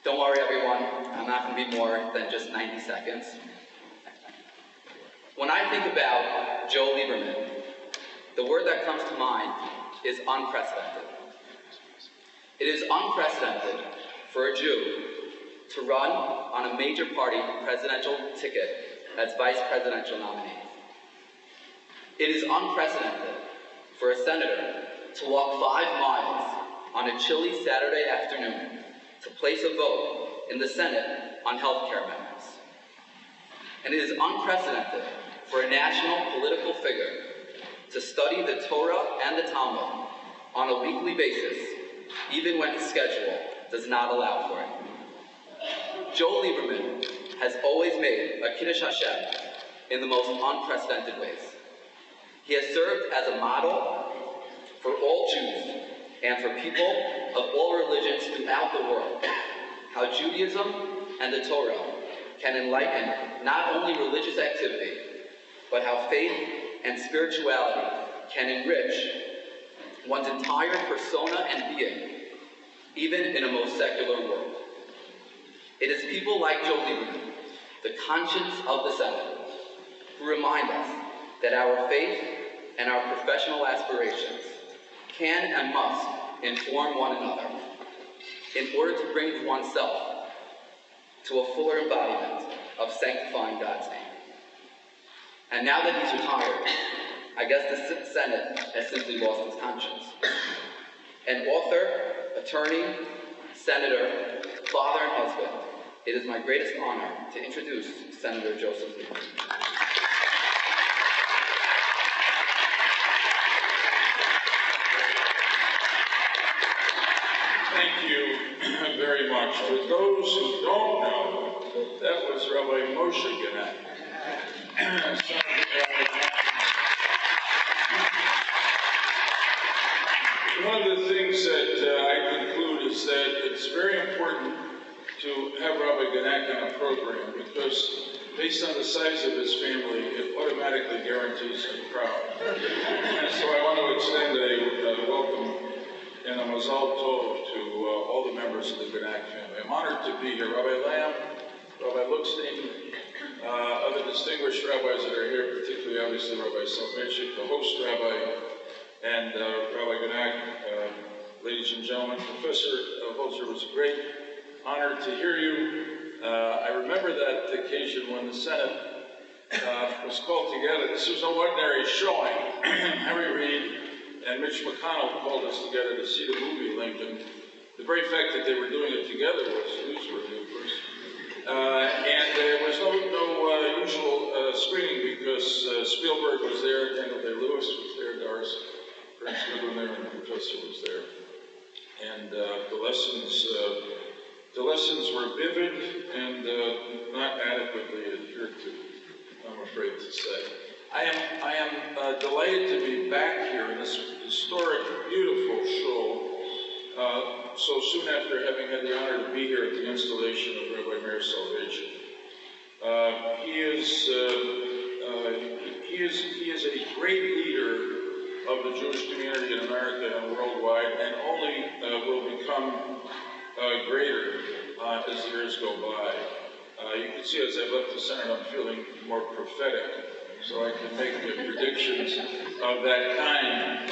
Don't worry, everyone. I'm not going to be more than just 90 seconds. When I think about Joe Lieberman, the word that comes to mind is unprecedented. It is unprecedented for a Jew to run on a major party presidential ticket as vice presidential nominee. It is unprecedented for a senator to walk 5 miles on a chilly Saturday afternoon to place a vote in the Senate on health care amendments. And it is unprecedented for a national political figure to study the Torah and the Talmud on a weekly basis, even when his schedule does not allow for it. Joe Lieberman has always made a Kiddush Hashem in the most unprecedented ways. He has served as a model for all Jews and for people of all religions throughout the world, how Judaism and the Torah can enlighten not only religious activity, but how faith and spirituality can enrich one's entire persona and being, even in a most secular world. It is people like Joe Lieberman, the conscience of the Senate, who remind us that our faith and our professional aspirations can and must inform one another in order to bring oneself to a fuller embodiment of sanctifying God's name. And now that he's retired, I guess the Senate has simply lost its conscience. An author, attorney, senator, father, and husband, it is my greatest honor to introduce Senator Joseph Lieberman. Thank you very much. For those who don't know, that was Rabbi Moshe Gannett. One of the things that I conclude is that it's very important to have Rabbi Gannett on a program because based on the size of his family, it automatically guarantees a crowd. So I want to extend a welcome and a mazal tov to all the members of the Gannett family. I'm honored to be here. Rabbi Lamb, Rabbi Lookstein, other distinguished rabbis that are here, particularly obviously Rabbi Soloveitchik, the host rabbi, and Rabbi Gannett, ladies and gentlemen. Professor Holzer, it was a great honor to hear you. I remember that occasion when the Senate was called together. This was no ordinary showing. Harry Reid and Mitch McConnell called us together to see the movie Lincoln. The very fact that they were doing it together was newsworthy, of course. And there was no usual screening because Spielberg was there, Daniel Day-Lewis was there, Doris Prince was there, and the professor was there. And the lessons were vivid and not adequately adhered to, I'm afraid to say. I am delighted to be back here in this historic, beautiful show so soon after having had the honor to be here at the installation of Rabbi Meir Soloveitchik. He is a great leader of the Jewish community in America and worldwide, and only will become greater as the years go by. You can see as I left the Senate, I'm feeling more prophetic, so I can make predictions of that kind.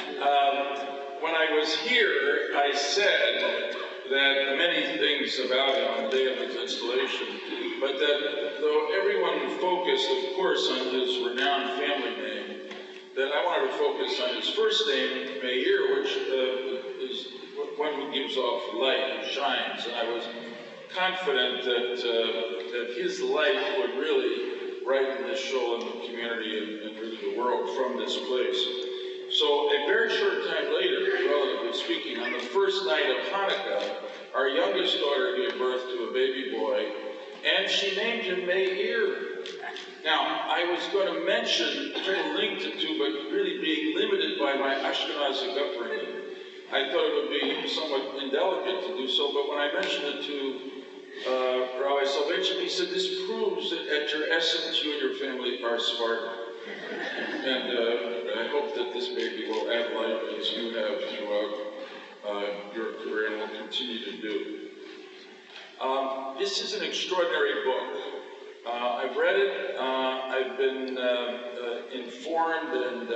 When I was here, I said that many things about him on the day of his installation, but that though everyone focused, of course, on his renowned family name, that I wanted to focus on his first name, Meir, which is one who gives off light and shines, and I was confident that his light would really brighten this show in the community and really the world from this place. So a very short time later, relatively speaking, on the first night of Hanukkah, our youngest daughter gave birth to a baby boy, and she named him Meir. Now, I was going to mention, trying to link the two, but really being limited by my Ashkenazic upbringing, I thought it would be somewhat indelicate to do so, but when I mentioned it to Rabbi Soloveitchik, he said, this proves that at your essence, you and your family are Spartan. And I hope that this baby will add light as you have throughout your career and will continue to do. This is an extraordinary book. I've read it. I've been informed and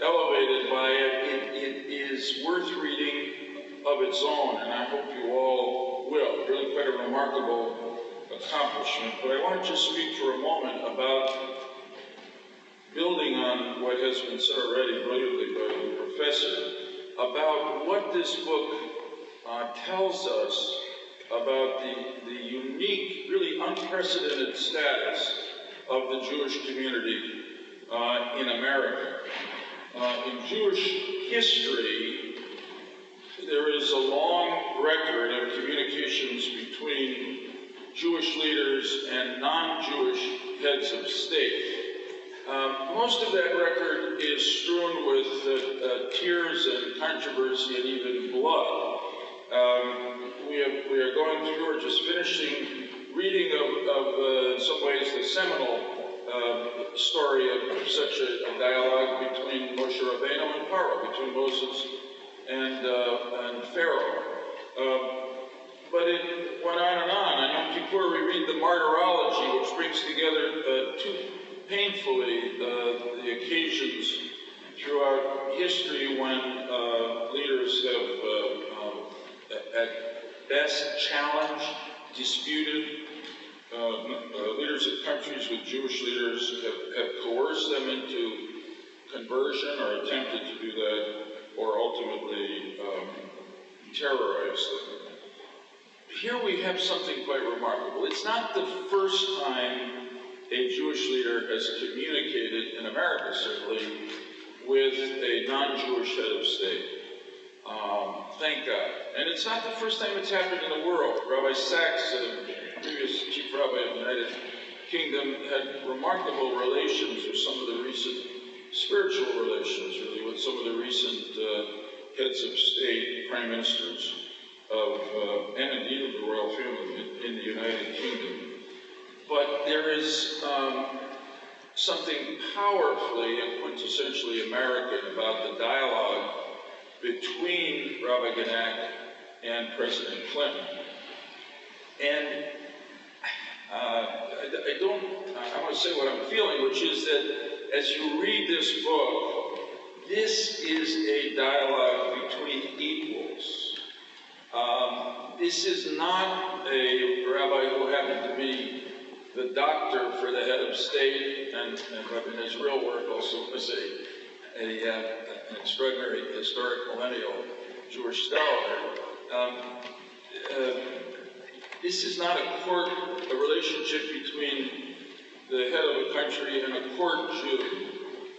elevated by it. It is worth reading of its own, and I hope you all will. Really quite a remarkable accomplishment. But I want to just speak for a moment about building on what has been said already brilliantly by the professor about what this book tells us about the unique, really unprecedented status of the Jewish community in America. In Jewish history, there is a long record of communications between Jewish leaders and non-Jewish heads of state. Most of that record is strewn with tears and controversy and even blood. We are going through, or just finishing, reading of in some ways, the seminal story of such a dialogue between Moshe Rabbeinu and Paro, between Moses and Pharaoh. But it went on and on. On Yom Kippur, we read the martyrology, which brings together painfully the occasions throughout history when leaders have at best challenged, disputed. Leaders of countries with Jewish leaders have coerced them into conversion or attempted to do that, or ultimately terrorized them. Here we have something quite remarkable. It's not the first time a Jewish leader has communicated, in America certainly, with a non-Jewish head of state. Thank God. And it's not the first time it's happened in the world. Rabbi Sachs, previous chief rabbi of the United Kingdom, had remarkable relations with some of the recent spiritual relations, really, with some of the recent heads of state, prime ministers and indeed of the royal family in the United Kingdom. But there is something powerfully and quintessentially American about the dialogue between Rabbi Genack and President Clinton. And I want to say what I'm feeling, which is that as you read this book, this is a dialogue between equals. This is not a rabbi who happened to be the doctor for the head of state, and in his real work also was an extraordinary historic millennial Jewish scholar. This is not a relationship between the head of a country and a court Jew.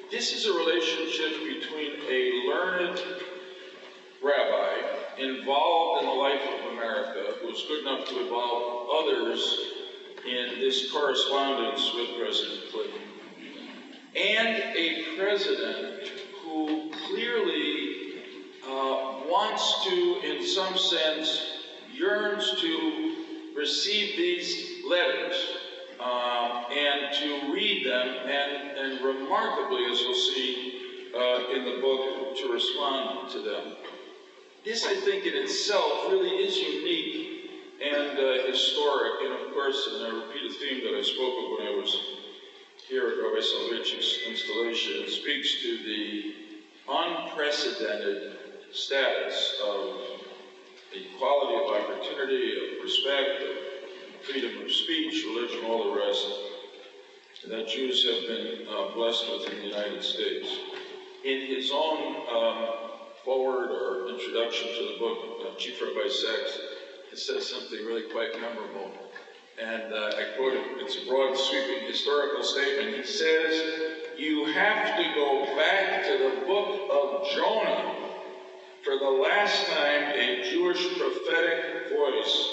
This is a relationship between a learned rabbi involved in the life of America, who was good enough to involve others in this correspondence with President Clinton, and a president who clearly wants to, in some sense, yearns to receive these letters and to read them, and remarkably, as you'll see in the book, to respond to them. This, I think, in itself really is unique and historic, and of course, and I repeat a theme that I spoke of when I was here at Rabbi Soloveitchik's installation, it speaks to the unprecedented status of equality of opportunity, of respect, of freedom of speech, religion, all the rest, that Jews have been blessed with in the United States. In his own forward or introduction to the book, Chief Rabbi Sachs says something really quite memorable. And I quote it, it's a broad, sweeping historical statement. He says, "You have to go back to the book of Jonah for the last time a Jewish prophetic voice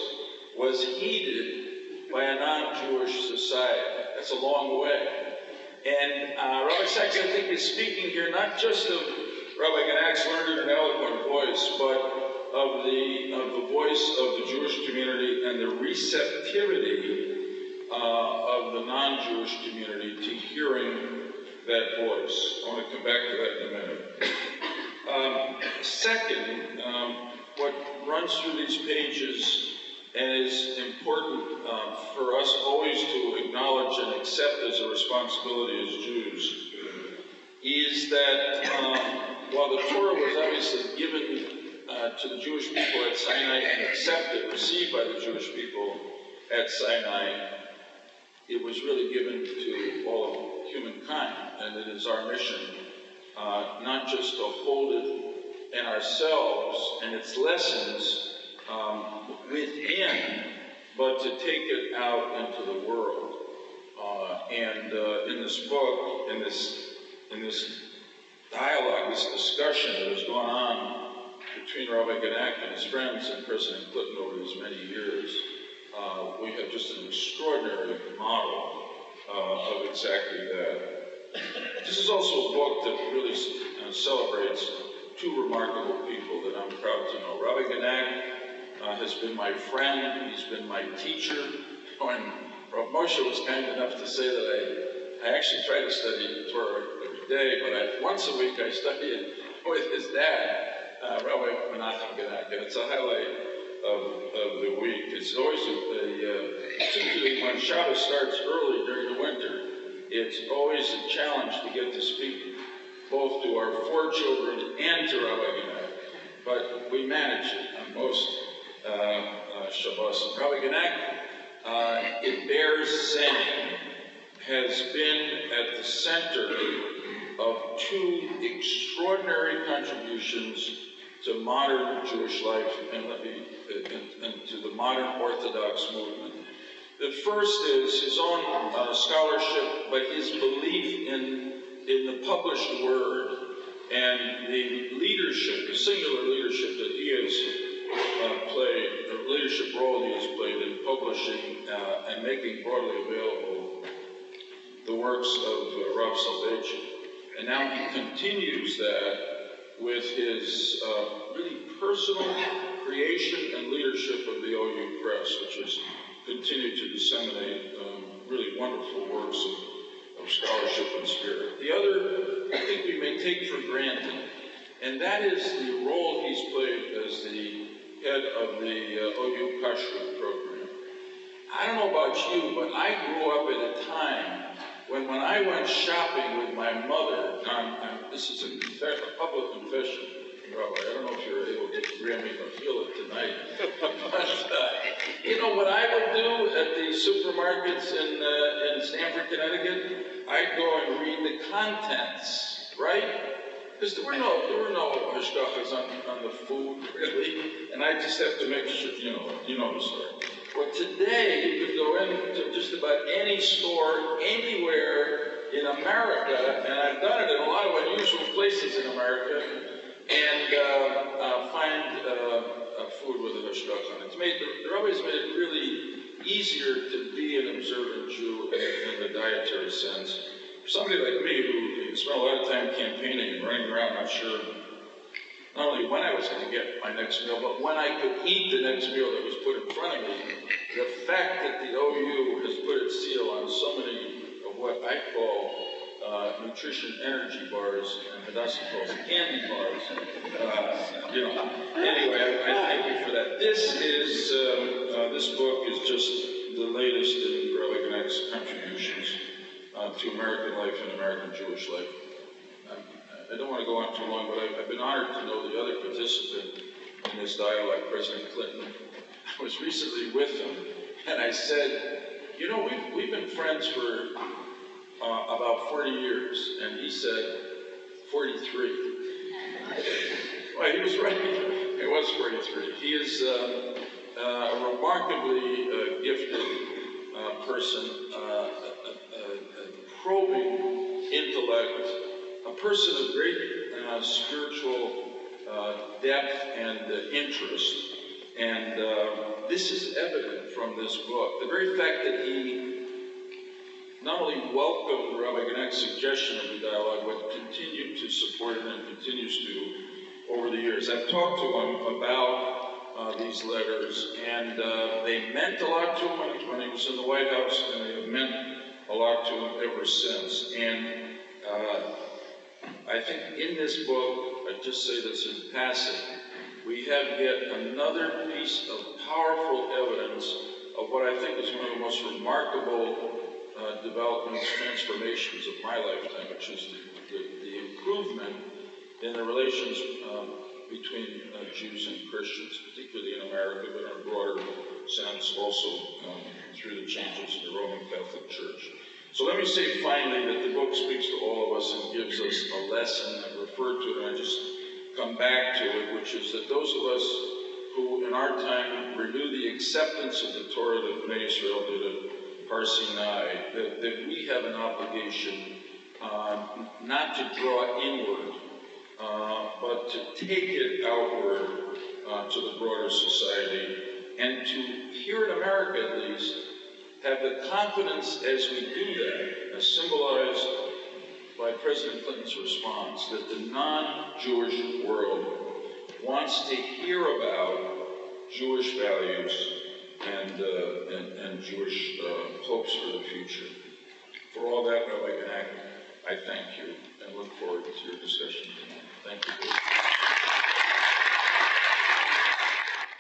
was heeded by a non-Jewish society." That's a long way. And Rabbi Sachs, I think, is speaking here not just of Rabbi Genack's learned and eloquent voice, but of the voice of the Jewish community and the receptivity of the non-Jewish community to hearing that voice. I want to come back to that in a minute. Second, what runs through these pages and is important for us always to acknowledge and accept as a responsibility as Jews, is that while the Torah was obviously given to the Jewish people at Sinai and accepted, received by the Jewish people at Sinai, it was really given to all of humankind, and it is our mission not just to hold it in ourselves and its lessons within, but to take it out into the world. And in this book, in this dialogue, this discussion that has gone on between Rabbi Genack and his friends and President Clnton over these many years, we have just an extraordinary model of exactly that. This is also a book that really celebrates two remarkable people that I'm proud to know. Rabbi Genack has been my friend, he's been my teacher. When Rav Moshe was kind enough to say that I actually try to study Torah every day, but once a week I study it with his dad, Rabbi Menachem Genack, and it's a highlight of the week. It's always particularly when Shabbos starts early during the winter, it's always a challenge to get to speak both to our four children and to Rabbi Genack, but we manage it on most Shabbos. Rabbi Genack, it bears saying, has been at the center of two extraordinary contributions to modern Jewish life and to the modern Orthodox movement. The first is his own scholarship, but his belief in the published word and the leadership, the singular leadership that he has played, the leadership role he has played in publishing and making broadly available the works of Rav Soloveitchik. And now he continues that with his really personal creation and leadership of the OU Press, which has continued to disseminate really wonderful works of scholarship and spirit. The other, I think we may take for granted, and that is the role he's played as the head of the OU Kashrut program. I don't know about you, but I grew up at a time when I went shopping with my mother, this is a public confession, Rabbi, I don't know if you're able to grant me or feel it tonight, but you know what I would do at the supermarkets in Stamford, Connecticut? I'd go and read the contents, right? Because there were no hashgachas on the food, really, and I just have to make sure, you know the story. But today, you could go into just about any store, anywhere in America, and I've done it in a lot of unusual places in America, and find food with a hashgacha on it. The rabbis made it really easier to be an observant Jew in the dietary sense. For somebody like me who spent a lot of time campaigning and running around not sure not only when I was going to get my next meal, but when I could eat the next meal that was put in front of me, the fact that the OU has put its seal on so many of what I call nutrition energy bars, and Hadassah calls candy bars, Anyway, I thank you for that. This book is just the latest in Rabbi Genack's contributions to American life and American Jewish life. I don't want to go on too long, but I've been honored to know the other participant in this dialogue, President Clnton. I was recently with him, and I said, we've been friends for about 40 years, and he said 43. Well, he was right. It was 43. He is a remarkably gifted person, a probing intellect, a person of great spiritual depth and interest. And this is evident from this book. The very fact that he not only welcomed Rabbi Genack's suggestion of the dialogue, but continued to support it and continues to over the years. I've talked to him about these letters, and they meant a lot to him when he was in the White House, and they have meant a lot to him ever since. And I think in this book, I just say this in passing, we have yet another piece of powerful evidence of what I think is one of the most remarkable developments, transformations of my lifetime, which is the improvement in the relations between Jews and Christians, particularly in America, but in a broader sense also through the changes in the Roman Catholic Church. So let me say finally that the book speaks to all of us and gives us a lesson. I've referred to it, and I just come back to it, which is that those of us who in our time renew the acceptance of the Torah that Bnei Israel did at Har Sinai, that we have an obligation not to draw inward, but to take it outward to the broader society, and to, here in America at least, have the confidence as we do that, as symbolized by President Clinton's response, that the non-Jewish world wants to hear about Jewish values and Jewish hopes for the future. For all that, Rabbi Genack, I thank you and look forward to your discussion tonight. Thank you.